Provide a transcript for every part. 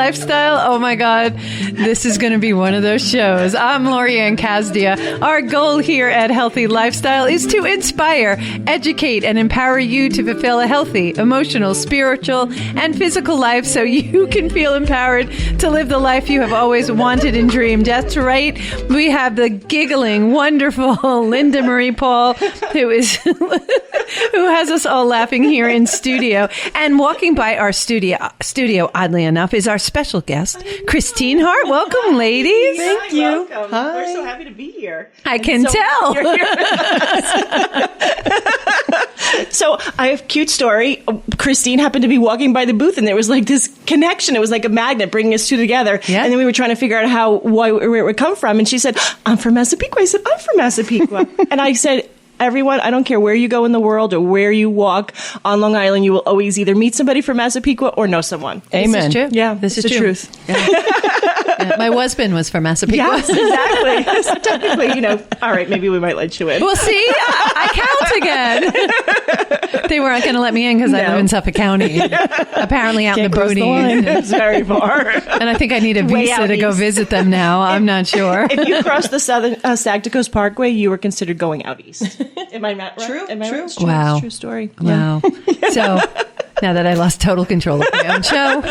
Lifestyle. Oh my God, this is going to be one of those shows. I'm Lori Anne Casdia. Our goal here at Healthy Lifestyle is to inspire, educate, and empower you to fulfill a healthy, emotional, spiritual, and physical life so you can feel empowered to live the life you have always wanted and dreamed. That's right. We have the giggling, wonderful Linda Marie Paul, who has us all laughing here in studio. And walking by our studio, oddly enough, is our special guest, Christine Hart. Welcome, ladies. Thank you. Welcome. Hi. We're so happy to be here. I can tell. So I have a cute story. Christine happened to be walking by the booth, and there was like this connection. It was like a magnet bringing us two together. Yeah. And then we were trying to figure out where it would come from. And she said, "I'm from Massapequa." I said, "I'm from Massapequa." And I said, everyone, I don't care where you go in the world or where you walk on Long Island, you will always either meet somebody from Massapequa or know someone. Amen. This is true. Yeah, this is the true. truth. Yeah, my husband was from Massapequa. Yes, exactly. So technically, all right, maybe we might let you in. Well, see, I count again. They weren't going to let me in because I live in Suffolk County. Apparently out in the cross the line. boonies. It's very far. And I think I need a Way visa out to go east. visit them now. I'm not sure. If you cross the southern Sagta Coast Parkway, you were considered going out east. Am I not right? True, Am I true. right? It's true. Wow. It's a true story. Wow. So now that I lost total control of my own show,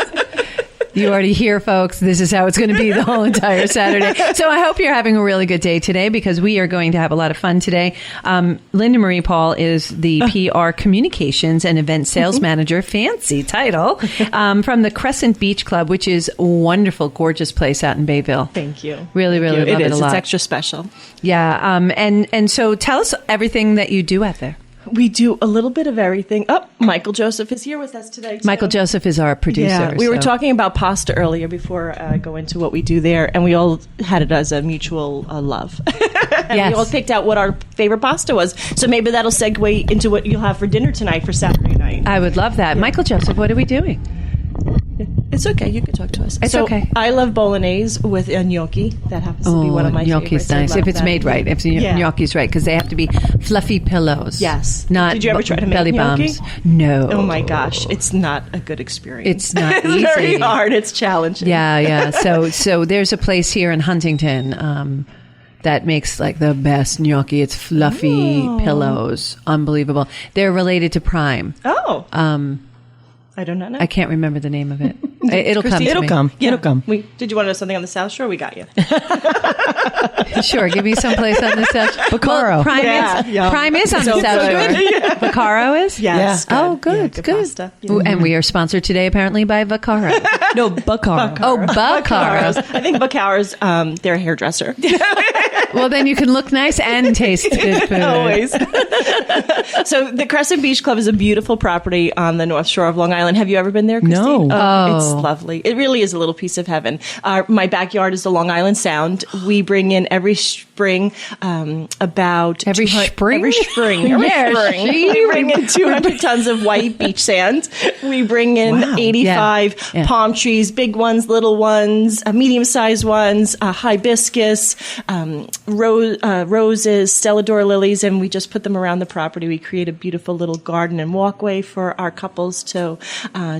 you already hear, folks, this is how it's going to be the whole entire Saturday. So I hope you're having a really good day today because we are going to have a lot of fun today. Linda Marie Paul is the PR Communications and Event Sales Manager, fancy title, from the Crescent Beach Club, which is a wonderful, gorgeous place out in Bayville. Thank you. Really, really love it a lot. It's extra special. Yeah. And so tell us everything that you do out there. We do a little bit of everything. Oh, Michael Joseph is here with us today, too. Michael Joseph is our producer. Yeah, we were so- talking about pasta earlier before I go into what we do there, and we all had it as a mutual love. And Yes. we all picked out what our favorite pasta was. So maybe that'll segue into what you'll have for dinner tonight for Saturday night. I would love that. Michael Joseph, what are we doing? It's okay. You can talk to us. It's okay. I love bolognese with a gnocchi. That happens to be one of my gnocchi's favorites. I nice love if it's that. made right. If the Yeah. gnocchi's right, because they have to be fluffy pillows. Yes. Not Did you ever try to make belly gnocchi? bombs. No. Oh my gosh, it's not a good experience. It's not It's very easy. hard. It's challenging. Yeah. So there's a place here in Huntington that makes like the best gnocchi. It's fluffy pillows, unbelievable. They're related to Prime. Oh. I do not know. I can't remember the name of it. It'll come. To It'll me. come. Yeah. It'll come. Did you want to know something on the South Shore? We got you. Sure, give me some place on the South. Bacaro. Prime Yeah, is yum. Prime is on So the South good. Shore. Vaccaro is. Yes. Yeah. Oh, good, Yeah, good. pasta. Ooh, and we are sponsored today, apparently, by Vaccaro. No, Bacaro. Oh, Vaccaro. I think Baccaro's their hairdresser. Well, then you can look nice and taste good food. Always. So the Crescent Beach Club is a beautiful property on the North Shore of Long Island. Have you ever been there, Christine? No. It's lovely. It really is a little piece of heaven. My backyard is the Long Island Sound. We bring in every spring about Every 200 spring? Every spring. Yeah, We bring in 200 tons of white beach sand. We bring in 85 Yeah. palm trees, big ones, little ones, medium-sized ones, hibiscus, roses, stellador lilies, and we just put them around the property. We create a beautiful little garden and walkway for our couples to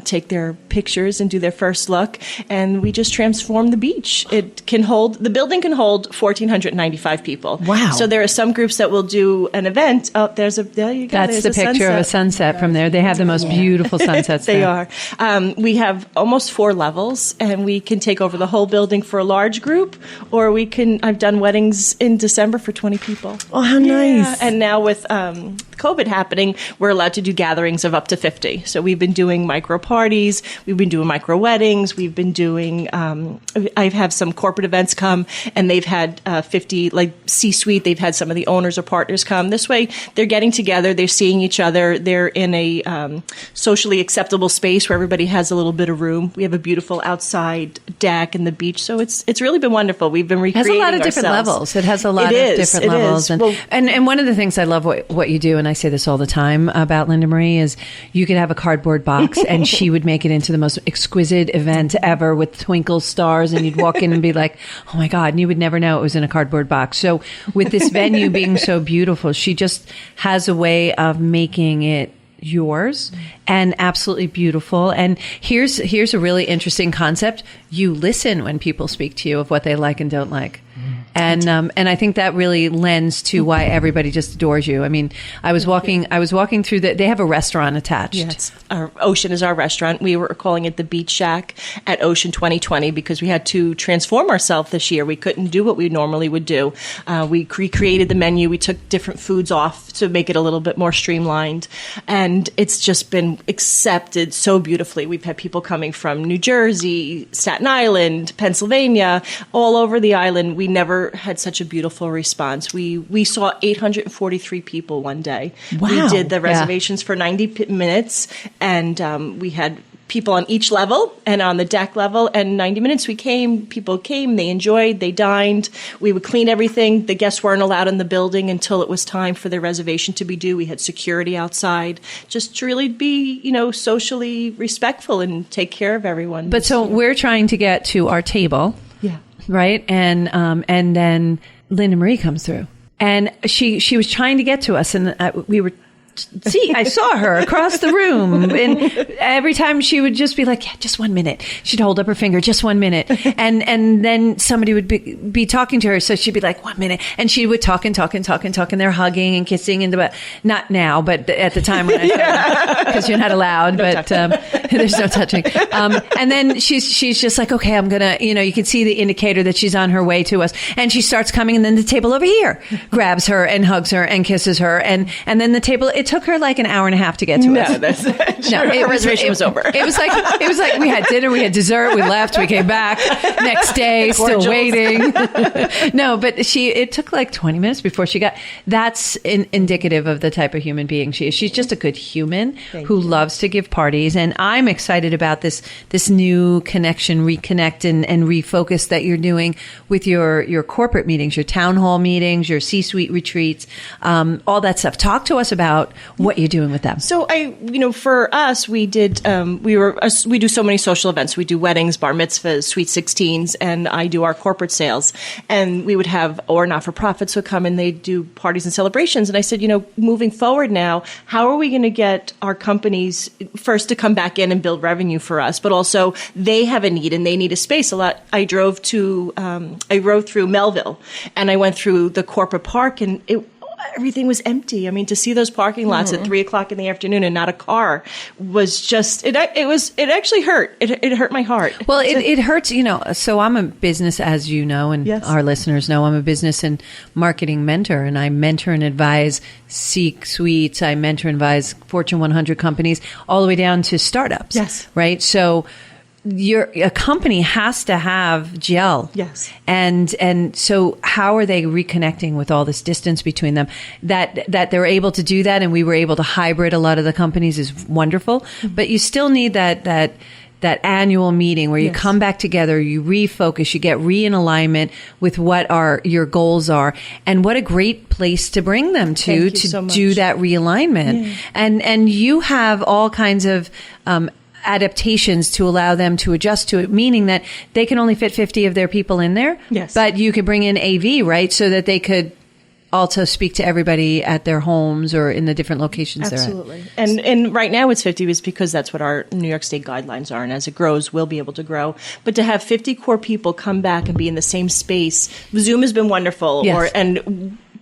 take their pictures and do their first look, and we just transform the beach. The building can hold 1,495 people. Wow. So there are some groups that will do an event. Oh, there you go. That's There's the picture of a sunset from there. They have the most beautiful sunsets They there. are. We have almost 4 levels, and we can take over the whole building for a large group, or I've done weddings in December for 20 people. Oh, how nice. And now with COVID happening, we're allowed to do gatherings of up to 50. So we've been doing micro parties, we've been doing micro weddings, we've been doing, I've had some corporate events come, and they've had 50, like C-suite, they've had some of the owners or partners come. This way, they're getting together, they're seeing each other, they're in a socially acceptable space where everybody has a little bit of room. We have a beautiful outside deck and the beach, so it's really been wonderful. We've been It has recreating a lot of different ourselves. levels. It has a lot It of is, different it levels. is. Well- And one of the things I love what you do, and I say this all the time about Linda Marie, is you could have a cardboard box and she would make it into the most exquisite event ever with twinkle stars, and you'd walk in and be like, oh my God, and you would never know it was in a cardboard box. So with this venue being so beautiful, she just has a way of making it yours and absolutely beautiful. And here's a really interesting concept. You listen when people speak to you of what they like and don't like. And I think that really lends to why everybody just adores you. I mean, I was walking through they have a restaurant attached. Yes. Our Ocean is our restaurant. We were calling it the Beach Shack at Ocean 2020 because we had to transform ourselves this year. We couldn't do what we normally would do. We recreated the menu. We took different foods off to make it a little bit more streamlined. And it's just been accepted so beautifully. We've had people coming from New Jersey, Staten Island, Pennsylvania, all over the island. We never had such a beautiful response. We saw 843 people one day. Wow. We did the reservations for 90 minutes, and we had people on each level and on the deck level, and 90 minutes people came, they enjoyed, they dined. We would clean everything. The guests weren't allowed in the building until it was time for their reservation to be due. We had security outside just to really be, socially respectful and take care of everyone. But so we're trying to get to our table. Yeah. Right. And then Linda Marie comes through and she was trying to get to us and I saw her across the room, and every time she would just be like, yeah, just 1 minute. She'd hold up her finger, just 1 minute. And then somebody would be talking to her. So she'd be like, 1 minute. And she would talk and they're hugging and kissing not now, but at the time when I because you're not allowed, but there's no touching. And then she's just like, okay, I'm going to, you can see the indicator that she's on her way to us. And she starts coming, and then the table over here grabs her and hugs her and kisses her. And then the table, it took her like an hour and a half to get to us. Her reservation was over. It was like we had dinner, we had dessert, we left, we came back next day, still waiting. No, but it took like 20 minutes before she got. That's indicative of the type of human being she is. She's just a good human who loves to give parties, and I'm excited about this new connection, reconnect, and refocus that you're doing with your corporate meetings, your town hall meetings, your C-suite retreats, all that stuff. Talk to us about what you're doing with them. So for us, we did, we do so many social events. We do weddings, bar mitzvahs, sweet 16s, and I do our corporate sales. And we would have, or not-for-profits would come and they'd do parties and celebrations. And I said, moving forward now, how are we going to get our companies first to come back in and build revenue for us, but also they have a need and they need a space. I drove through Melville and I went through the corporate park and everything was empty. I mean, to see those parking lots at 3:00 in the afternoon and not a car was just, it actually hurt. It hurt my heart. Well, it hurts, so I'm a business, as you know, and our listeners know, I'm a business and marketing mentor, and I mentor and advise C-suites. I mentor and advise Fortune 100 companies all the way down to startups. Yes. Right. So a company has to have gel. Yes. And so how are they reconnecting with all this distance between them? That they're able to do that, and we were able to hybrid a lot of the companies is wonderful. Mm-hmm. But you still need that annual meeting where you come back together, you refocus, you get in alignment with what your goals are, and what a great place to bring them to do that realignment. Yeah. And you have all kinds of adaptations to allow them to adjust to it, meaning that they can only fit 50 of their people in there. Yes. But you could bring in AV, right? So that they could also speak to everybody at their homes or in the different locations they're at. Absolutely. And right now it's 50 is because that's what our New York State guidelines are. And as it grows, we'll be able to grow. But to have 50 core people come back and be in the same space, Zoom has been wonderful. Yes.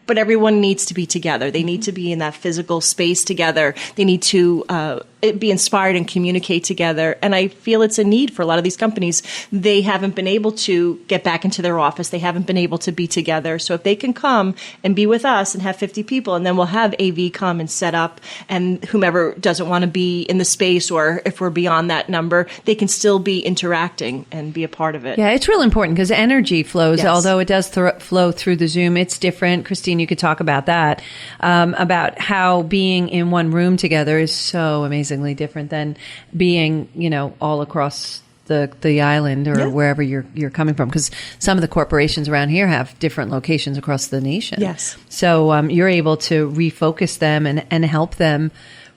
But everyone needs to be together. They need to be in that physical space together. They need to be inspired and communicate together. And I feel it's a need for a lot of these companies. They haven't been able to get back into their office. They haven't been able to be together. So if they can come and be with us and have 50 people, and then we'll have AV come and set up, and whomever doesn't want to be in the space, or if we're beyond that number, they can still be interacting and be a part of it. Yeah, it's real important because energy flows, Yes. although it does flow through the Zoom. It's different. Christine, you could talk about that, about how being in one room together is so amazingly different than being, all across the island or wherever you're coming from. Because some of the corporations around here have different locations across the nation. Yes. So you're able to refocus them and help them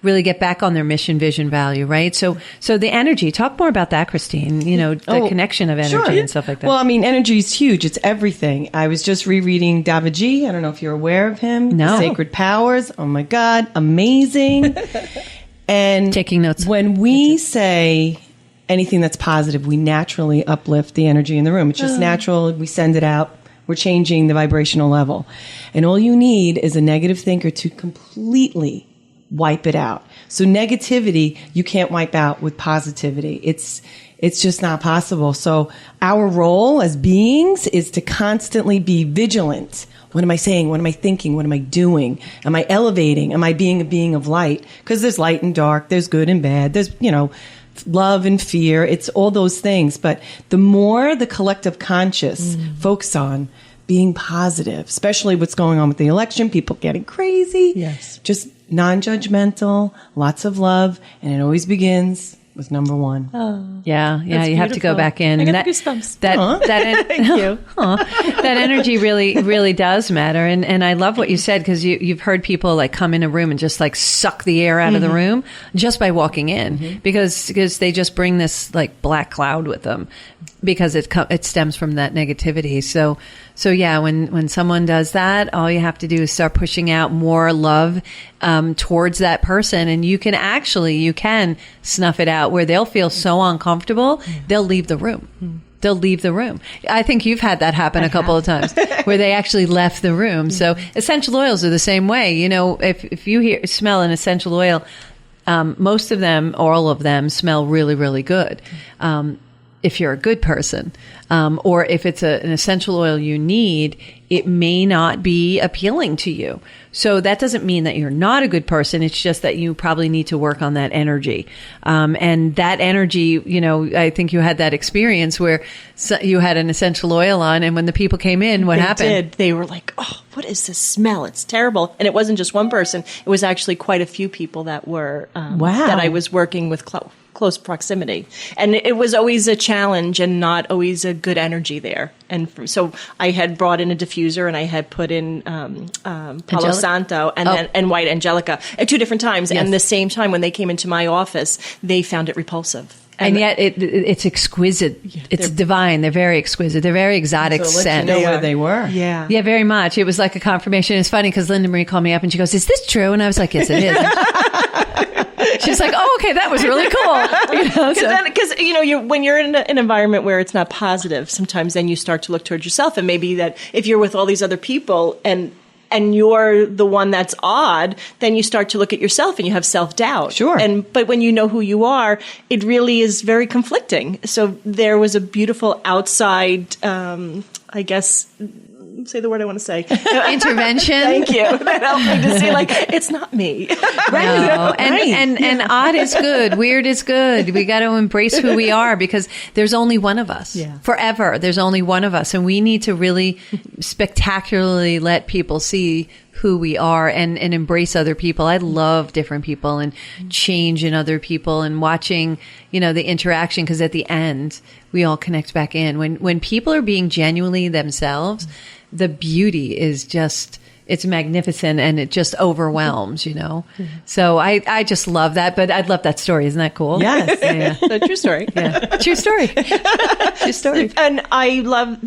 really get back on their mission, vision, value, right? So the energy, talk more about that, Christine, the connection of energy and stuff like that. Well, energy is huge. It's everything. I was just rereading Davaji. I don't know if you're aware of him. No. Sacred Powers. Oh my God. Amazing. And Taking notes. When we say anything that's positive, we naturally uplift the energy in the room. It's just natural. We send it out. We're changing the vibrational level. And all you need is a negative thinker to completely wipe it out. So negativity, you can't wipe out with positivity. It's just not possible. So our role as beings is to constantly be vigilant. What am I saying? What am I thinking? What am I doing? Am I elevating? Am I being a being of light? Because there's light and dark. There's good and bad. There's, love and fear. It's all those things. But the more the collective conscious focus on being positive, especially what's going on with the election, people getting crazy. Yes. Just non-judgmental, lots of love. And it always begins with number one. Yeah, you have to go back in. I got the goosebumps. Thank you. That energy really does matter. And I love what you said, because you've heard people like come in a room and just like suck the air out of the room just by walking in, because they just bring this like black cloud with them, because it stems from that negativity. So yeah, when someone does that, all you have to do is start pushing out more love towards that person, and you can snuff it out where they'll feel so uncomfortable, they'll leave the room. They'll leave the room. I think you've had that happen a couple of times where they actually left the room. So essential oils are the same way. If you smell an essential oil, most of them, or all of them, smell really, really good. If you're a good person, or if it's an essential oil you need, it may not be appealing to you. So that doesn't mean that you're not a good person. It's just that you probably need to work on that energy. And that energy, I think you had that experience where you had an essential oil on, and when the people came in, what happened? They were like, "Oh, what is this smell? It's terrible." And it wasn't just one person. It was actually quite a few people that were, that I was working with close proximity. And it was always a challenge and not always a good energy there. And so I had brought in a diffuser, and I had put in Palo Santo and White Angelica at 2 different times. Yes. And the same time when they came into my office, they found it repulsive. And yet it's exquisite. It's divine. They're very exquisite. They're very exotic scent. Where they were. Yeah. Yeah, very much. It was like a confirmation. It's funny because Linda Marie called me up and she goes, "Is this true?" And I was like, "Yes, it is." She's like, "Oh, okay, that was really cool." Because when you're in an environment where it's not positive, sometimes then you start to look towards yourself, and maybe that if you're with all these other people and you're the one that's odd, then you start to look at yourself and you have self-doubt. Sure. But when you know who you are, it really is very conflicting. So there was a beautiful outside, I guess, say the word I want to say. Intervention. Thank you. That helped me to see, like, it's not me. Right. No. And odd is good. Weird is good. We got to embrace who we are, because there's only one of us. Yeah. Forever. There's only one of us. And we need to really spectacularly let people see who we are and embrace other people. I love different people and change in other people and watching, the interaction, because at the end, we all connect back in. When people are being genuinely themselves, the beauty is just, it's magnificent, and it just overwhelms, So I just love that. But I love that story. Isn't that cool? Yes. Yeah. A true story. Yeah. True story. True story. And I love,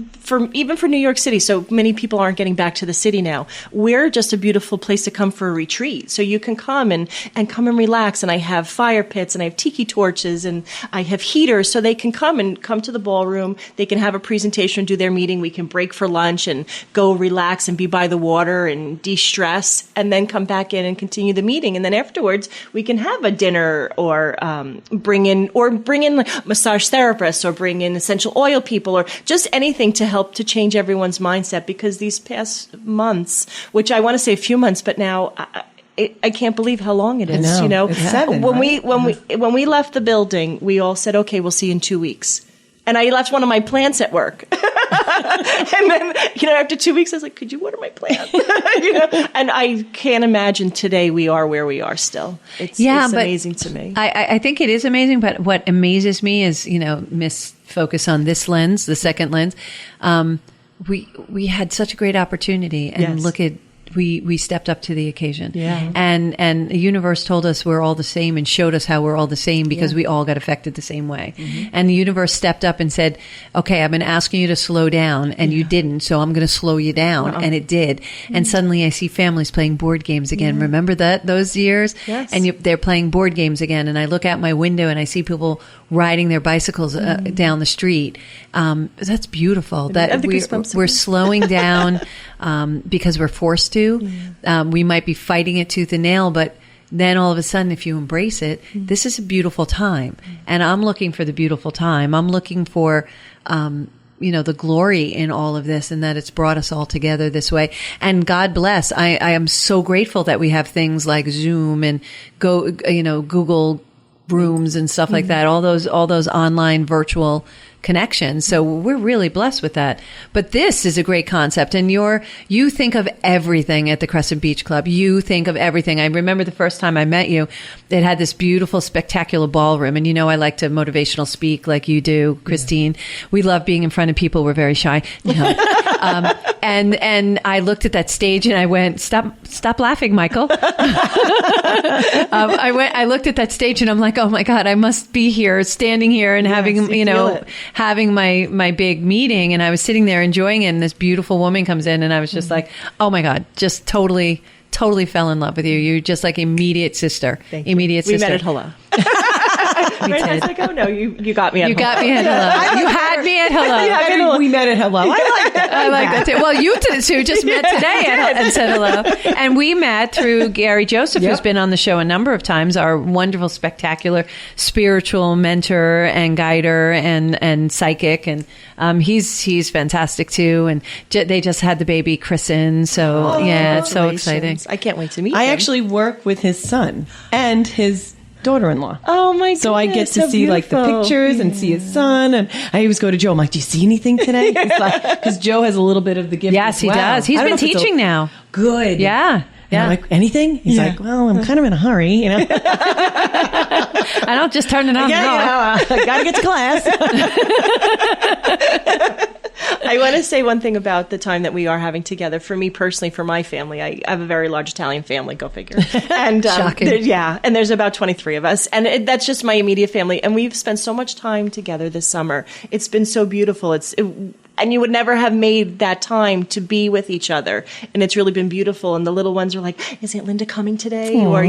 even for New York City, so many people aren't getting back to the city now. We're just a beautiful place to come for a retreat. So you can come and come and relax. And I have fire pits, and I have tiki torches, and I have heaters, so they can come to the ballroom. They can have a presentation, do their meeting. We can break for lunch and go relax and be by the water and de-stress, and then come back in and continue the meeting. And then afterwards, we can have a dinner, or bring in like massage therapists, or bring in essential oil people, or just anything to help to change everyone's mindset. Because these past months, which I want to say a few months, but now I can't believe how long it is. It's 7, when we left the building, we all said, "Okay, we'll see you in 2 weeks." And I left one of my plants at work. And then, after 2 weeks, I was like, "Could you water my plant?" And I can't imagine today we are where we are still. It's amazing to me. I think it is amazing. But what amazes me is, focus on this lens, the second lens. We had such a great opportunity, and look at we stepped up to the occasion. Yeah. And the universe told us we're all the same and showed us how we're all the same because we all got affected the same way. And the universe stepped up and said, okay, I've been asking you to slow down and you didn't, so I'm going to slow you down. And it did. And suddenly I see families playing board games again. Remember those years? Yes. And they're playing board games again. And I look out my window and I see people riding their bicycles down the street. That's beautiful. That we're slowing down because we're forced to. We might be fighting it tooth and nail, but then all of a sudden, if you embrace it, this is a beautiful time. And I'm looking for the beautiful time. I'm looking for, the glory in all of this and that it's brought us all together this way. And God bless. I am so grateful that we have things like Zoom and Google Rooms and stuff like that. All those online virtual connections. So we're really blessed with that. But this is a great concept. And you think of everything at the Crescent Beach Club. You think of everything. I remember the first time I met you, it had this beautiful, spectacular ballroom. And I like to motivational speak like you do, Christine. Yeah. We love being in front of people. We're very shy. And I looked at that stage and I went, stop laughing, Michael. I looked at that stage and I'm like, oh my God, I must be here, standing here and having my big meeting. And I was sitting there enjoying it. And this beautiful woman comes in and I was just like, oh my God, just totally fell in love with you. You're just like immediate sister. Thank you. Immediate sister. We met at Hello. I was like, oh no, you got me at Hello. You got me at Hello. You had me at Hello. We met at Hello. I like that. I like that too. Well, you two just met today and said hello. And we met through Gary Joseph, who's been on the show a number of times, our wonderful, spectacular spiritual mentor and guider and psychic. And he's fantastic too. And they just had the baby Crescent. So it's so exciting. I can't wait to meet him. I actually work with his son and his daughter-in-law. Oh my goodness. So I get to see like the pictures and see his son. And I always go to Joe. I'm like, do you see anything today? Because Joe has a little bit of the gift. Yes, he does. He's been teaching now. Good. Yeah. And I'm like, anything? He's like, well, I'm kind of in a hurry, I don't just turn it on. I got to get to class. I want to say one thing about the time that we are having together. For me personally, for my family, I have a very large Italian family, go figure. And Shocking. And there's about 23 of us. And that's just my immediate family. And we've spent so much time together this summer. It's been so beautiful. And you would never have made that time to be with each other. And it's really been beautiful. And the little ones are like, is Aunt Linda coming today? Aww. Or,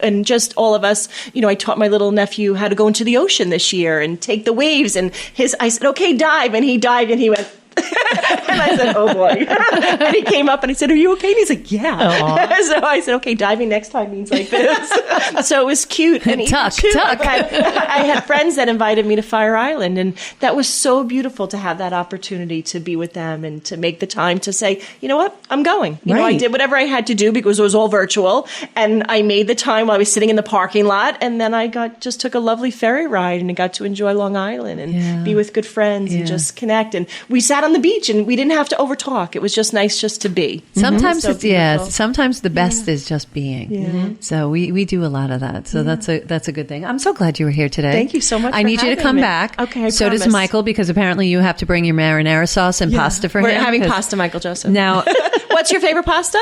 and just all of us, I taught my little nephew how to go into the ocean this year and take the waves. And I said, okay, dive. And he dived and he went, and I said, oh boy. And he came up and I said, are you okay? And he's like, yeah. So I said, okay, diving next time means like this. So it was cute. And tuck. I had friends that invited me to Fire Island, and that was so beautiful to have that opportunity to be with them and to make the time to say, you know what, I'm going. I did whatever I had to do because it was all virtual, and I made the time while I was sitting in the parking lot, and then I just took a lovely ferry ride and I got to enjoy Long Island and be with good friends and just connect. And we sat on the beach and we didn't have to overtalk. It was just nice just to be. Sometimes sometimes the best is just being. Yeah. So we do a lot of that. So that's a good thing. I'm so glad you were here today. Thank you so much. I need you to come back. Okay, I so promise. does Michael, because apparently you have to bring your marinara sauce and pasta for him. We're having pasta, Michael Joseph. Now, what's your favorite pasta?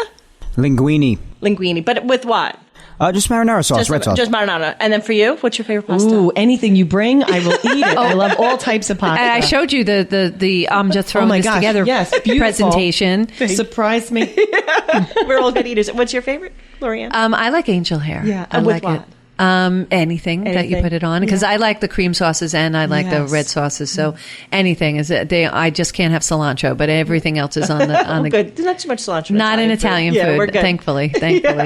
Linguine. But with what? Just marinara sauce, red sauce. Just marinara. And then for you, what's your favorite pasta? Ooh, anything you bring, I will eat it. I love all types of pasta. And I showed you the just throwing this together presentation. Surprised me. We're all good eaters. What's your favorite, Lori Anne? I like angel hair. Yeah. I like what? it. Anything that you put it on, because I like the cream sauces and I like the red sauces. So anything is I just can't have cilantro, but everything else is on the good. Not too much cilantro. Not in Italian food, we're good. thankfully.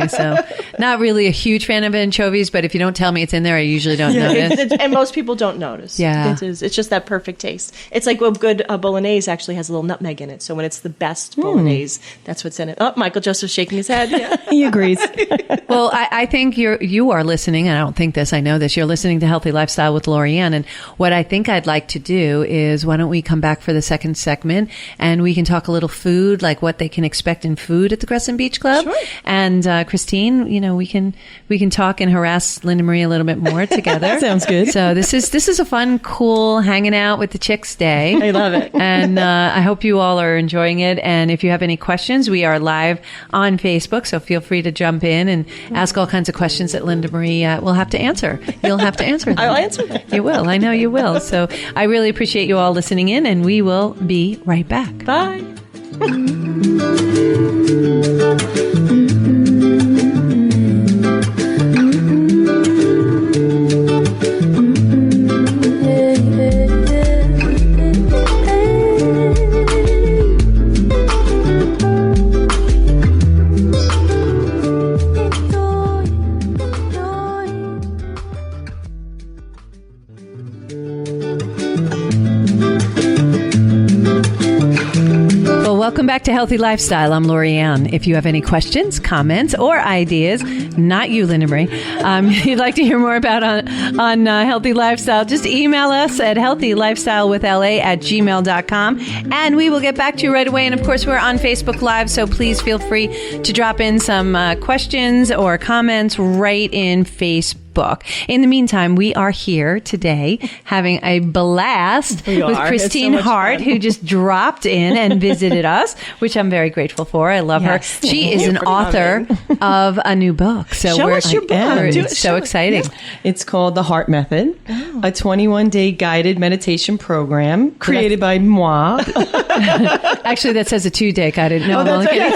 So not really a huge fan of anchovies, but if you don't tell me it's in there, I usually don't notice. And most people don't notice. Yeah, it's just that perfect taste. It's like a good bolognese actually has a little nutmeg in it. So when it's the best bolognese, that's what's in it. Oh, Michael Joseph's shaking his head. Yeah. He agrees. Well, I think you are listening listening, and I don't think this, I know this, you're listening to Healthy Lifestyle with Lori Anne. And what I think I'd like to do is, why don't we come back for the second segment and we can talk a little food, like what they can expect in food at the Crescent Beach Club. Sure. And Christine, we can talk and harass Linda Marie a little bit more together. Sounds good. So this is a fun, cool hanging out with the chicks day. I love it. And I hope you all are enjoying it. And if you have any questions, we are live on Facebook, so feel free to jump in and ask all kinds of questions that Linda Marie will have to answer. You'll have to answer them. I'll answer them. You will. I know you will. So I really appreciate you all listening in, and we will be right back. Bye. Welcome back to Healthy Lifestyle. I'm Lori Anne. If you have any questions, comments, or ideas, not you, Linda Marie, you'd like to hear more about on Healthy Lifestyle, just email us at healthylifestylewithla@gmail.com, and we will get back to you right away. And of course, we're on Facebook Live, so please feel free to drop in some questions or comments right in Facebook. In the meantime, we are here today having a blast with Christine Hart, who just dropped in and visited us, which I'm very grateful for. I love her. She is an author of a new book. So Show us your book. It's so exciting. Yeah. It's called The Hart Method, a 21-day guided meditation program created by moi. Actually, that says a 2-day guided. No, I'm only kidding.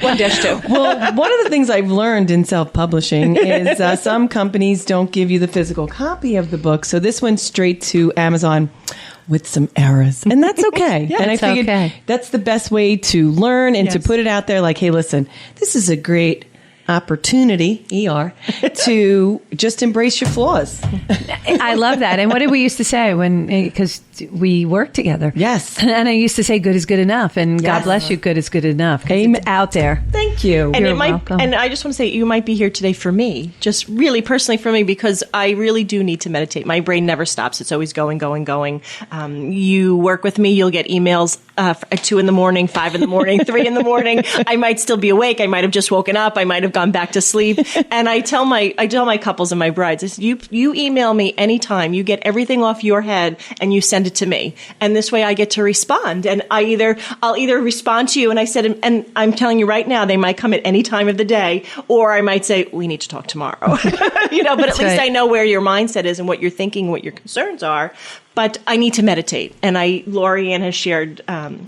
1-2. Well, one of the things I've learned in self-publishing is some companies don't give you the physical copy of the book. So this went straight to Amazon with some errors. And that's okay. Yeah, and I figured that's the best way to learn and to put it out there like, hey, listen, this is a great opportunity, to just embrace your flaws. I love that. And what did we used to say because we worked together? Yes. And I used to say good is good enough. And God bless you, good is good enough. It's out there. Thank you. And You're welcome. And I just want to say, you might be here today for me, just really personally for me, because I really do need to meditate. My brain never stops. It's always going, going, going. You work with me, you'll get emails at 2 a.m, 5 a.m, 3 a.m. I might still be awake. I might have just woken up. I might have gone back to sleep. And I tell my couples and my brides, I said, you email me anytime. You get everything off your head and you send it to me. And this way I get to respond. And I'll either respond to you, and I said, and I'm telling you right now, they might come at any time of the day, or I might say, we need to talk tomorrow. But at least I know where your mindset is and what you're thinking, what your concerns are. But I need to meditate. And Lori Anne has shared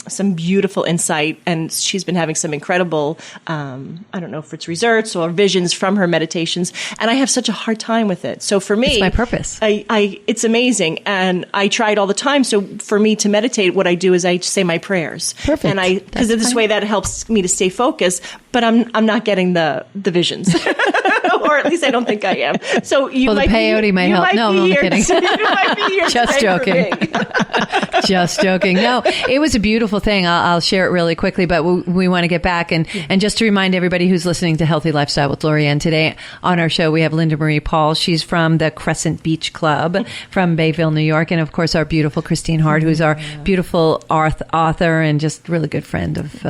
some beautiful insight, and she's been having some incredible, I don't know if it's results or visions from her meditations. And I have such a hard time with it. So for me, it's my purpose. It's amazing. And I try it all the time. So for me to meditate, what I do is I say my prayers. Perfect. And because of this way that helps me to stay focused, but I'm not getting the visions. Or at least I don't think I am. So the peyote might help. No, I'm only kidding. You might be here just joking. Just joking. No, it was a beautiful thing. I'll share it really quickly, but we want to get back and just to remind everybody who's listening to Healthy Lifestyle with Lori Anne today on our show, we have Linda Marie Paul. She's from the Crescent Beach Club from Bayville, New York, and of course our beautiful Christine Hart, who's our beautiful author and just really good friend of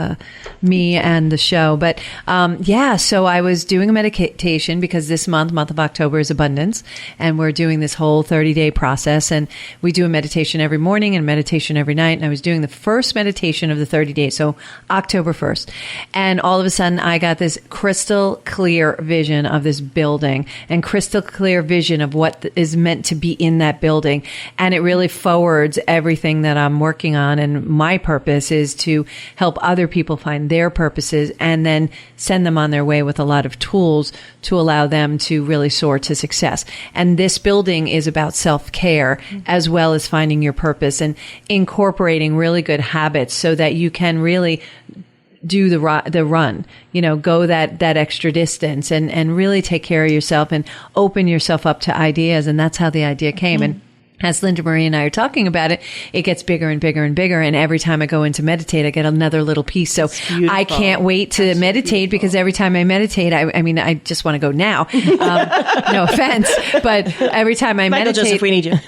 me and the show. But so I was doing a meditation because this month of October is abundance, and we're doing this whole 30-day process, and we do a meditation every morning and meditation every night. And I was doing the first meditation of the 30 days, so October 1st. And all of a sudden I got this crystal clear vision of this building and crystal clear vision of what is meant to be in that building. And it really forwards everything that I'm working on. And my purpose is to help other people find their purposes and then send them on their way with a lot of tools to allow them to really soar to success. And this building is about self-care as well as finding your purpose and incorporating really good habits so that you can really do the run, go that extra distance and really take care of yourself and open yourself up to ideas. And that's how the idea came. And as Linda Marie and I are talking about it, it gets bigger and bigger and bigger. And every time I go in to meditate, I get another little piece. So I can't wait to meditate because every time I meditate, I mean, I just want to go now. No offense, but every time I meditate, Joseph, we need you.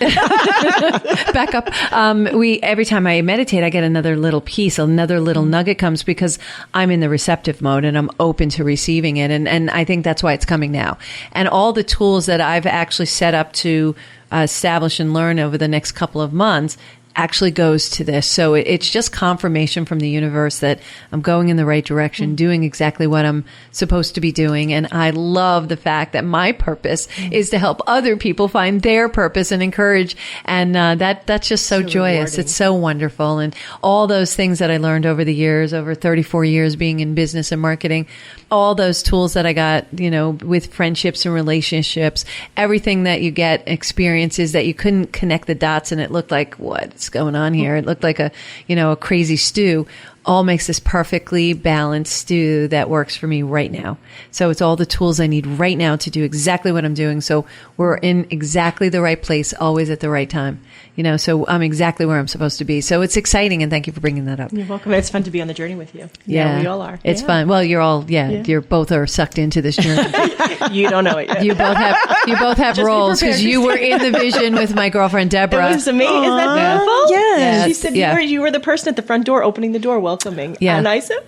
Back up. Every time I meditate, I get another little piece, another little nugget comes because I'm in the receptive mode and I'm open to receiving it. And I think that's why it's coming now. And all the tools that I've actually set up to establish and learn over the next couple of months actually goes to this. So it's just confirmation from the universe that I'm going in the right direction, doing exactly what I'm supposed to be doing. And I love the fact that my purpose is to help other people find their purpose and encourage. And that's just so joyous. Rewarding. It's so wonderful. And all those things that I learned over the years, over 34 years being in business and marketing, all those tools that I got, with friendships and relationships, everything that you get, experiences that you couldn't connect the dots and it looked like, what's going on here? It looked like a crazy stew. All makes this perfectly balanced stew that works for me right now. So it's all the tools I need right now to do exactly what I'm doing. So we're in exactly the right place, always at the right time. So I'm exactly where I'm supposed to be. So it's exciting, and thank you for bringing that up. You're welcome. It's fun to be on the journey with you. Yeah, we all are. It's fun. Well, you're both are sucked into this journey. You don't know it yet. You both have roles because you were in the vision with my girlfriend Deborah. It was amazing. Isn't that beautiful? Yes. She said you were the person at the front door opening the door, welcoming. Yeah. And I said,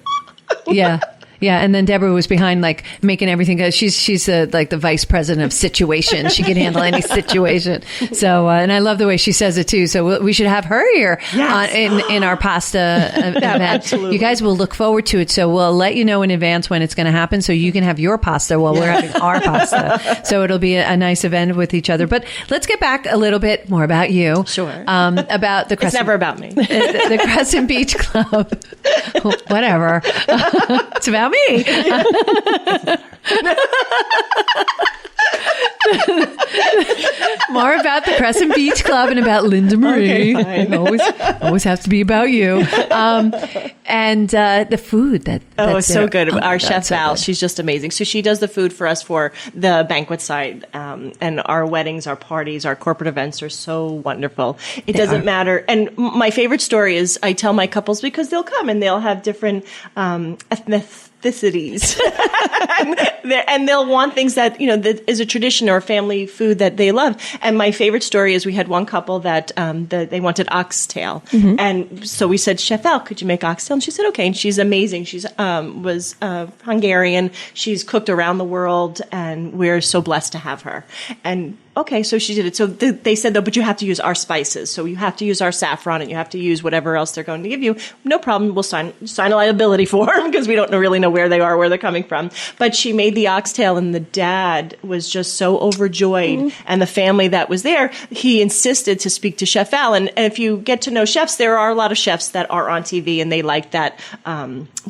yeah. Yeah, and then Deborah was behind, making everything go. She's the vice president of situations. She can handle any situation. So, and I love the way she says it too. So we should have her here in our pasta event. Absolutely. You guys will look forward to it. So we'll let you know in advance when it's going to happen, so you can have your pasta while we're having our pasta. So it'll be a nice event with each other. But let's get back a little bit more about you. Sure. About the Crescent. It's never about me. The Crescent Beach Club. Whatever. It's about me. More about the Crescent Beach Club and about Linda Marie. Okay, always has to be about you. And the food that's so good. Our chef Val, she's just amazing. So she does the food for us for the banquet side, and our weddings, our parties, our corporate events are so wonderful. It doesn't matter. And my favorite story is I tell my couples, because they'll come and they'll have different ethnicities. and they'll want things that that is a tradition or a family food that they love. And my favorite story is we had one couple that they wanted oxtail, and so we said, Chef Al, could you make oxtail? And she said, okay. And she's amazing. She's was Hungarian. She's cooked around the world, and we're so blessed to have her. And okay, so she did it. So they said, though, but you have to use our spices. So you have to use our saffron, and you have to use whatever else they're going to give you. No problem. We'll sign a liability for them because we don't really know where they are, where they're coming from. But she made the oxtail, and the dad was just so overjoyed. And the family that was there, he insisted to speak to Chef Al. And if you get to know chefs, there are a lot of chefs that are on TV, and they like that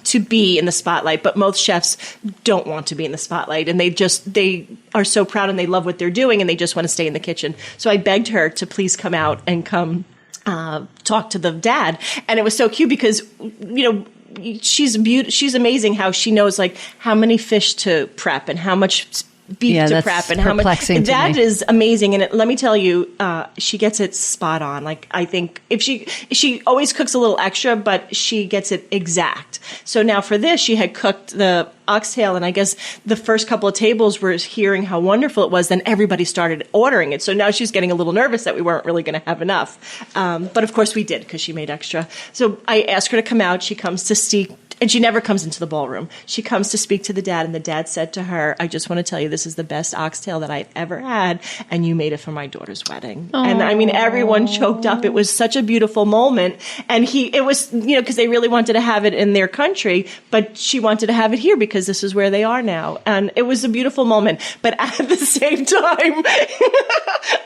to be in the spotlight. But most chefs don't want to be in the spotlight, and they are so proud and they love what they're doing, and they just want to stay in the kitchen. So I begged her to please come out and come talk to the dad. And it was so cute because, she's amazing how she knows how many fish to prep and how much beef to prep and how much that is amazing. And let me tell you, she gets it spot on. I think if she always cooks a little extra, but she gets it exact. So now for this, she had cooked the oxtail, and I guess the first couple of tables were hearing how wonderful it was. Then everybody started ordering it. So now she's getting a little nervous that we weren't really going to have enough. But of course we did, because she made extra. So I asked her to come out. She comes to speak. And she never comes into the ballroom. She comes to speak to the dad, and the dad said to her, I just want to tell you, this is the best oxtail that I've ever had, and you made it for my daughter's wedding. Aww. And I mean, everyone choked up. It was such a beautiful moment. And it was, because they really wanted to have it in their country, but she wanted to have it here because this is where they are now. And it was a beautiful moment. But at the same time,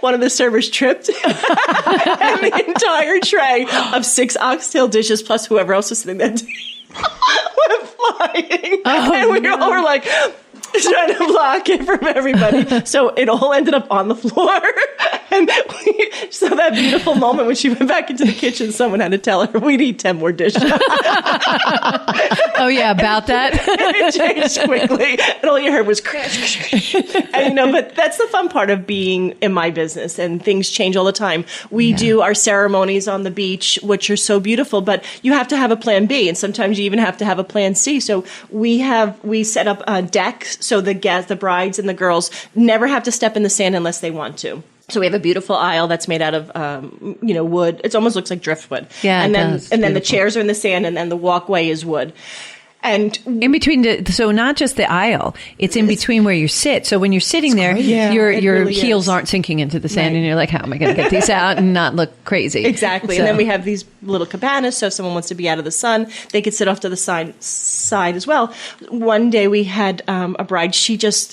one of the servers tripped, and the entire tray of 6 oxtail dishes, plus whoever else was sitting there, went flying. And we all were trying to block it from everybody. So it all ended up on the floor. So that beautiful moment when she went back into the kitchen, someone had to tell her, we need 10 more dishes. Oh, yeah, about that? It changed quickly. And all you heard was crash. And, but that's the fun part of being in my business, and things change all the time. We do our ceremonies on the beach, which are so beautiful, but you have to have a plan B, and sometimes you even have to have a plan C. So we set up a deck so the brides and the girls never have to step in the sand unless they want to. So we have a beautiful aisle that's made out of, wood. It almost looks like driftwood. Yeah, and then does. And then the chairs are in the sand, and then the walkway is wood. And in between, so not just the aisle, it's in between where you sit. So when you're sitting there, your really heels aren't sinking into the sand, and you're like, how am I going to get these out and not look crazy? Exactly. So. And then we have these little cabanas, so if someone wants to be out of the sun, they could sit off to the side as well. One day we had a bride,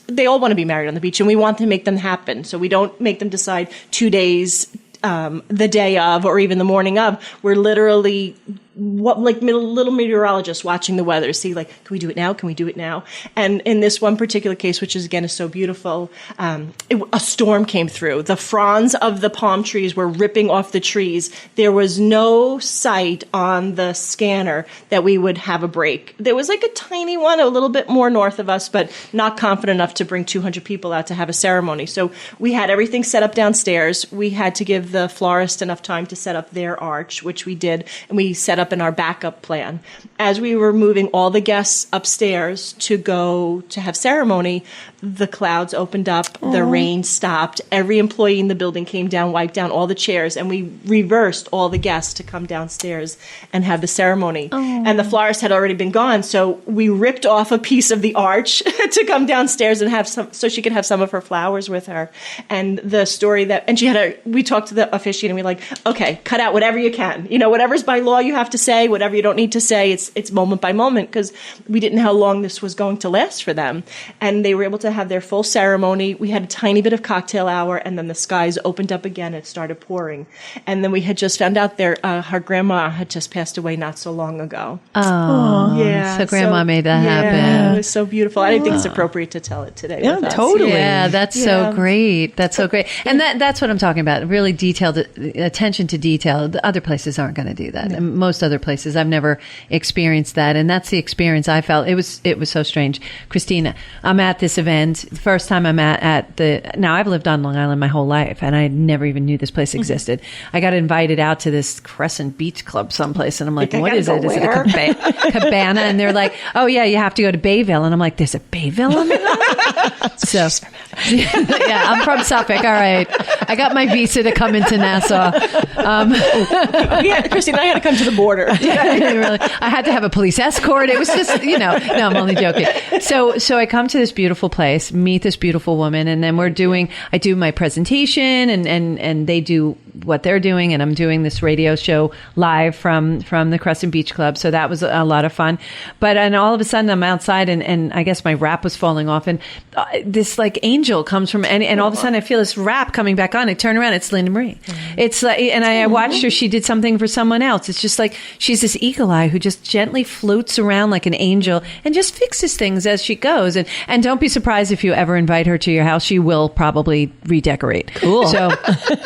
they all want to be married on the beach, and we want to make them happen. So we don't make them decide 2 days, the day of, or even the morning of. We're literally little meteorologists watching the weather, see can we do it now? Can we do it now? And in this one particular case, which is again is so beautiful, a storm came through. The fronds of the palm trees were ripping off the trees. There was no sight on the scanner that we would have a break. There was a tiny one a little bit more north of us, but not confident enough to bring 200 people out to have a ceremony. So we had everything set up downstairs. We had to give the florist enough time to set up their arch, which we did, and we set up in our backup plan. As we were moving all the guests upstairs to go to have ceremony, the clouds opened up, the rain stopped, every employee in the building came down, wiped down all the chairs, and we reversed all the guests to come downstairs and have the ceremony. And the florist had already been gone, so we ripped off a piece of the arch to come downstairs and have so she could have some of her flowers with her. And the story we talked to the officiant, and we okay, cut out whatever you can. Whatever's by law you have to say, whatever you don't need to say, it's moment by moment, because we didn't know how long this was going to last for them. And they were able to have their full ceremony. We had a tiny bit of cocktail hour, and then the skies opened up again. It started pouring. And then we had just found out her grandma had just passed away not so long ago. Oh, yeah. So grandma made that happen. Yeah, it was so beautiful. I didn't think it's appropriate to tell it today. Yeah, with us. totally. Yeah, that's so great. That's so great. And that's what I'm talking about. Really detailed attention to detail. The other places aren't going to do that. And most other places, I've never experienced that. And that's the experience I felt. It was so strange. Christina, I'm at this event. The first time I'm now I've lived on Long Island my whole life, and I never even knew this place existed. I got invited out to this Crescent Beach Club someplace, and I'm like, what is it? Is it a cabana? And they're like, oh yeah, you have to go to Bayville. And I'm like, there's a Bayville on the So, yeah, I'm from Suffolk. All right. I got my visa to come into Nassau. Christine, I had to come to the border. Really, I had to have a police escort. It was just, no, I'm only joking. So I come to this beautiful place, meet this beautiful woman, and then I do my presentation, and they do what they're doing, and I'm doing this radio show live from the Crescent Beach Club. So that was a lot of fun. But and all of a sudden I'm outside, and I guess my wrap was falling off, and this angel comes from, and all of a sudden I feel this wrap coming back on. I turn around, it's Linda Marie. It's and I watched her. She did something for someone else. It's just she's this eagle eye who just gently floats around like an angel and just fixes things as she goes. And don't be surprised if you ever invite her to your house. She will probably redecorate. Cool. So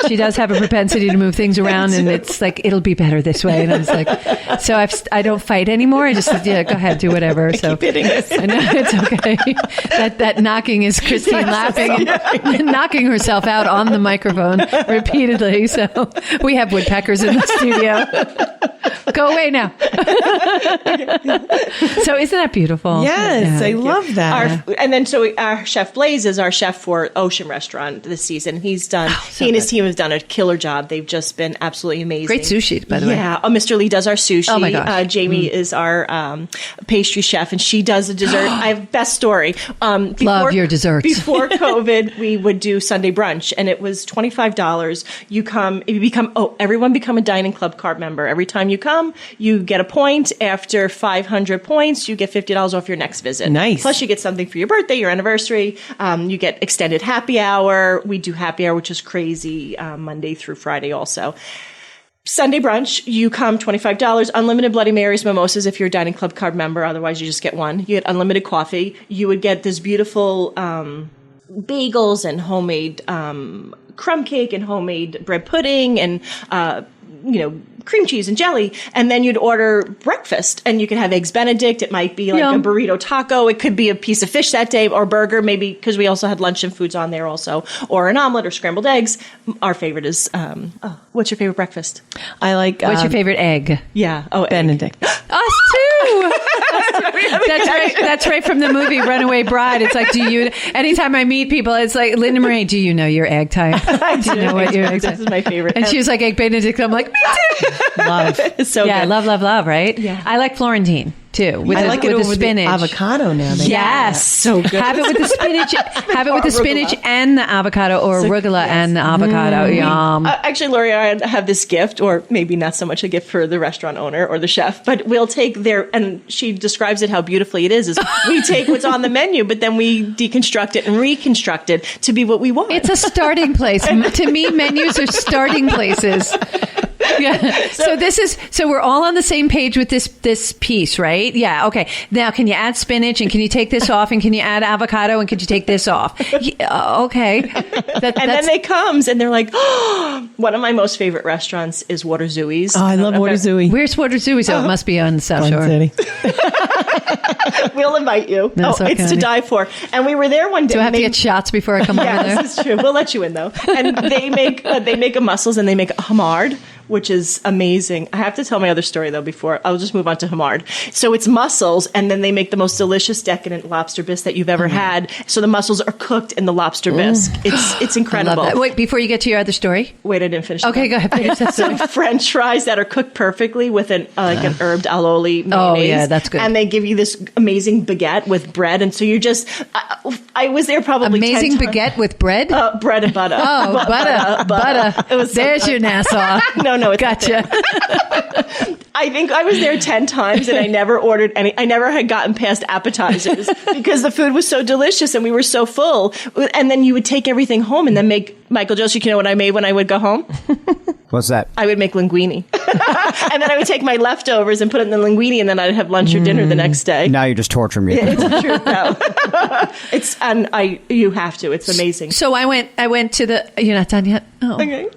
she does have a propensity to move things around, and it's it'll be better this way. And I was like, so I don't fight anymore. I just said, yeah, go ahead, do whatever. So keep hitting this. I know it's okay. That knocking is Christine laughing and knocking herself out on the microphone repeatedly. So we have woodpeckers in the studio. Go away now. So isn't that beautiful? Yes, I love that. Our chef Blaze is our chef for Ocean Restaurant this season. He and his team have done a killer job. They've just been absolutely amazing. Great sushi, by the way. Yeah. Mr. Lee does our sushi. Oh my gosh. Jamie is our pastry chef, and she does the dessert. I have best story. Love your desserts. Before COVID, we would do Sunday brunch, and it was $25. Everyone become a dining club card member. Every time you come, you get a point. After 500 points, you get $50 off your next visit. Nice. Plus, you get something for your birthday, your anniversary. You get extended happy hour. We do happy hour, which is crazy, Monday through Friday also. Sunday brunch, you come $25, unlimited Bloody Marys, mimosas if you're a dining club card member. Otherwise, you just get one. You get unlimited coffee. You would get this beautiful bagels and homemade crumb cake and homemade bread pudding and cream cheese and jelly, and then you'd order breakfast, and you could have eggs Benedict. It might be like a burrito taco. It could be a piece of fish that day, or burger, maybe, because we also had lunch and foods on there also, or an omelet or scrambled eggs. Our favorite is, what's your favorite breakfast? I like. What's your favorite egg? Yeah. Oh, Benedict. Us too. That's right. That's right from the movie Runaway Bride. It's like, anytime I meet people, it's like, Linda Marie, do you know your egg type? Do you know what your egg type? This is my favorite. And she was like, egg Benedict. I'm like, me too. Love. It's so good. Love, right? Yeah. I like Florentine too. I like it with over the spinach. the avocado now. Yes, so good. Have it with the spinach. Have it with the spinach and the avocado, or arugula and the avocado. Yum. Actually, Lori and I have this gift, or maybe not so much a gift for the restaurant owner or the chef, but we'll take and she describes it how beautifully it is we take what's on the menu, but then we deconstruct it and reconstruct it to be what we want. It's a starting place. To me, menus are starting places. Yeah. So we're all on the same page with this piece, right? Yeah. Okay. Now, can you add spinach, and can you take this off, and can you add avocado, and can you take this off? Okay. Then they comes and they're like, oh, one of my most favorite restaurants is Water Zooey's. Oh, I love Water Zooey. Where's Water Zooey's? Oh, it must be on the South Shore. City. We'll invite you. That's okay. It's to die for. And we were there one day. Do I have to get shots before I come over there? Yes, it's true. We'll let you in though. And they make a mussels, and they make a hamard, which is amazing. I have to tell my other story though before I'll just move on to hamard. So it's mussels, and then they make the most delicious decadent lobster bisque that you've ever had. So the mussels are cooked in the lobster bisque. It's incredible. I love that. Wait, before you get to your other story. Wait, I didn't finish. Okay, go ahead. Finish that story. So French fries that are cooked perfectly with an herbed aioli mayonnaise. Oh yeah, that's good. And they give you this amazing baguette with bread, and so you just. I was there probably amazing 10 baguette with bread. Bread and butter. Oh, butter. It was There's your Nassau. No, it's gotcha. I think I was there 10 times, and I never ordered any. I never had gotten past appetizers because the food was so delicious and we were so full. And then you would take everything home and then make Michael Joseph. You know what I made when I would go home? What's that? I would make linguine. And then I would take my leftovers and put it in the linguine, and then I'd have lunch or dinner the next day. Now you're just torturing me. It's the truth, though. You have to. It's amazing. So I went to the. You're not done yet. Oh, Okay.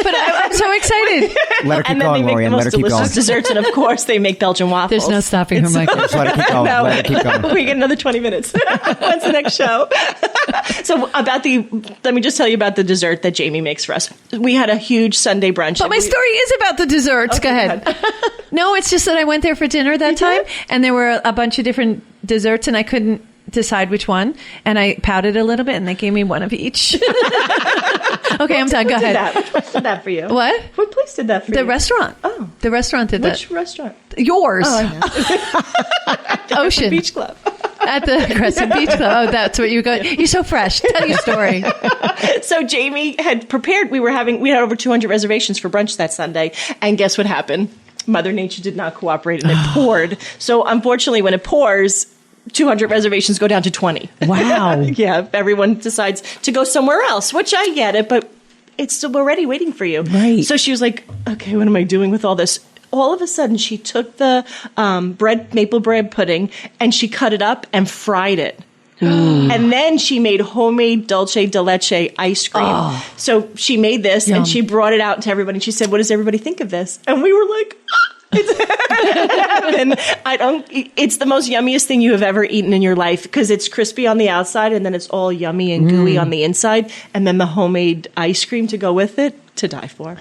But I'm so excited. Let her keep And then going, they make Lori the Anne. most Let her keep going. delicious desserts, and of course they make Belgian waffles. There's no stopping her, Michael. Just let her keep going. No. Let her keep going. We get another 20 minutes. When's the next show? So let me just tell you about the dessert that Jamie makes for us. We had a huge Sunday brunch. But my story is about the desserts. Okay, go ahead. No, it's just that I went there for dinner that time, and there were a bunch of different desserts, and I couldn't decide which one, and I pouted a little bit, and they gave me one of each. Okay, I'm done. Go ahead. Which place did that for you? What? What place did that for you? The restaurant. Oh. The restaurant did that. Which restaurant? Yours. I know. Ocean. Beach Club. At the Crescent Beach Club. Oh, that's what you got. You're so fresh. Tell your story. So Jamie had prepared. We had over 200 reservations for brunch that Sunday, and guess what happened? Mother Nature did not cooperate, and it poured. So unfortunately, when it pours, 200 reservations go down to 20. Wow. Yeah, everyone decides to go somewhere else, which I get it, but it's still already waiting for you. Right. So she was like, okay, what am I doing with all this? All of a sudden, she took the maple bread pudding, and she cut it up and fried it. And then she made homemade dulce de leche ice cream. Oh. So she made this, and she brought it out to everybody. And she said, what does everybody think of this? And we were like... It's the most yummiest thing you have ever eaten in your life, because it's crispy on the outside and then it's all yummy and gooey on the inside, and then the homemade ice cream to go with it, to die for.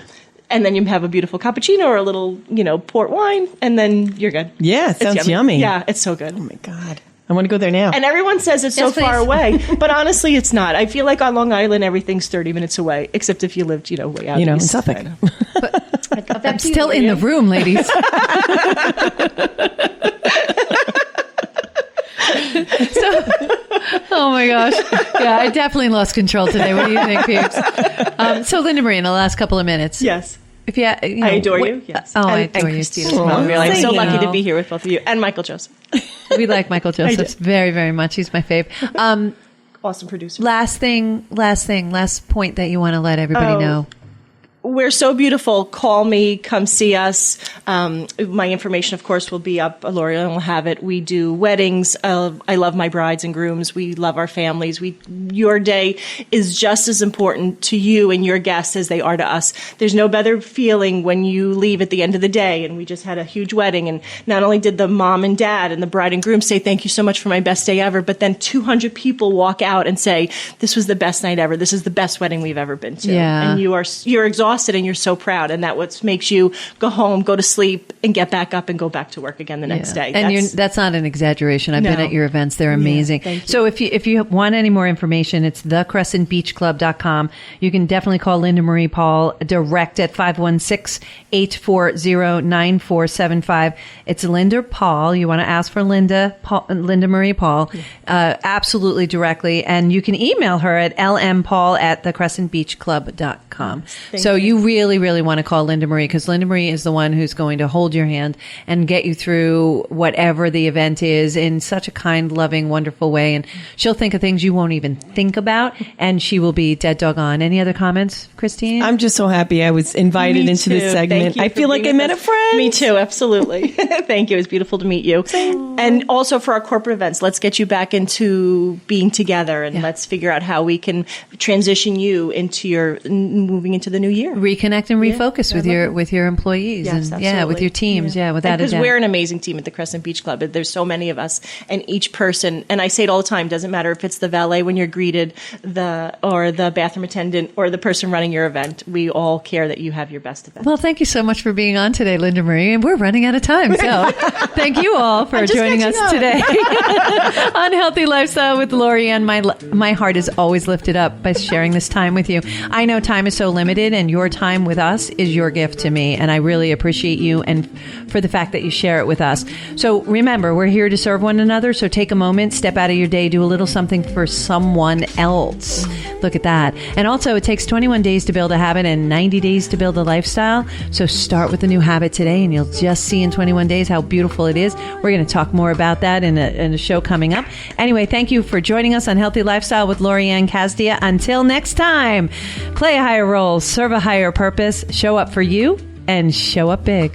And then you have a beautiful cappuccino or a little, port wine, and then you're good. Yeah, it sounds yummy. Yeah, it's so good. Oh my God. I want to go there now. And everyone says it's so far away, but honestly, it's not. I feel like on Long Island, everything's 30 minutes away, except if you lived, way out in east. Suffolk. I'm still in the room, ladies. Oh my gosh. Yeah, I definitely lost control today. What do you think, peeps? So Linda Marie, in the last couple of minutes. Yes. If you, I adore you. Yes. Oh, I and adore you. Christine as well. I'm so lucky to be here with both of you. And Michael Joseph. We like Michael Joseph very, very much. He's my fave. Awesome producer. Last point that you want to let everybody know. we're so beautiful. Call me, come see us. My information, of course, will be up. Lori Anne will have it. We do weddings. I love my brides and grooms. We love our families. Your day is just as important to you and your guests as they are to us. There's no better feeling when you leave at the end of the day. And we just had a huge wedding. And not only did the mom and dad and the bride and groom say, thank you so much for my best day ever, but then 200 people walk out and say, this was the best night ever. This is the best wedding we've ever been to. Yeah. And you're exhausted and you're so proud, and that what makes you go home, go to sleep, and get back up and go back to work again the next day. And that's not an exaggeration. I've been at your events; they're amazing. Thank you. So if you want any more information, it's thecrescentbeachclub.com. You can definitely call Linda Marie Paul direct at 516-840-9475. It's Linda Paul. You want to ask for Linda Marie Paul, absolutely directly, and you can email her at lmpaul@thecrescentbeachclub.com. So you really, really want to call Linda Marie, because Linda Marie is the one who's going to hold your hand and get you through whatever the event is in such a kind, loving, wonderful way. And she'll think of things you won't even think about, and she will be dead doggone. Any other comments, Christine? I'm just so happy I was invited Me into too. this segment. Thank you I for feel like I being met a with us. friend. Me too, absolutely. Thank you. It was beautiful to meet you. And also for our corporate events, let's get you back into being together, and let's figure out how we can transition you into moving into the new year. Reconnect and refocus with your employees, Yes, and absolutely. with your teams, without a Because doubt. we're an amazing team at the Crescent Beach Club. There's so many of us, and each person, and I say it all the time, doesn't matter if it's the valet when you're greeted, or the bathroom attendant, or the person running your event. We all care that you have your best event. Well, thank you so much for being on today, Linda Marie. And we're running out of time. So thank you all for joining us today on Healthy Lifestyle with Lori Anne. My heart is always lifted up by sharing this time with you. I know time is so limited, and your time with us is your gift to me. And I really appreciate you and for the fact that you share it with us. So remember, we're here to serve one another. So take a moment, step out of your day, do a little something for someone else. Look at that. And also, it takes 21 days to build a habit and 90 days to build a lifestyle. So start with a new habit today, and you'll just see in 21 days how beautiful it is. We're going to talk more about that in a show coming up. Anyway, thank you for joining us on Healthy Lifestyle with Lori Anne Casdia. Until next time, play a higher role, serve a higher purpose, show up for you, and show up big.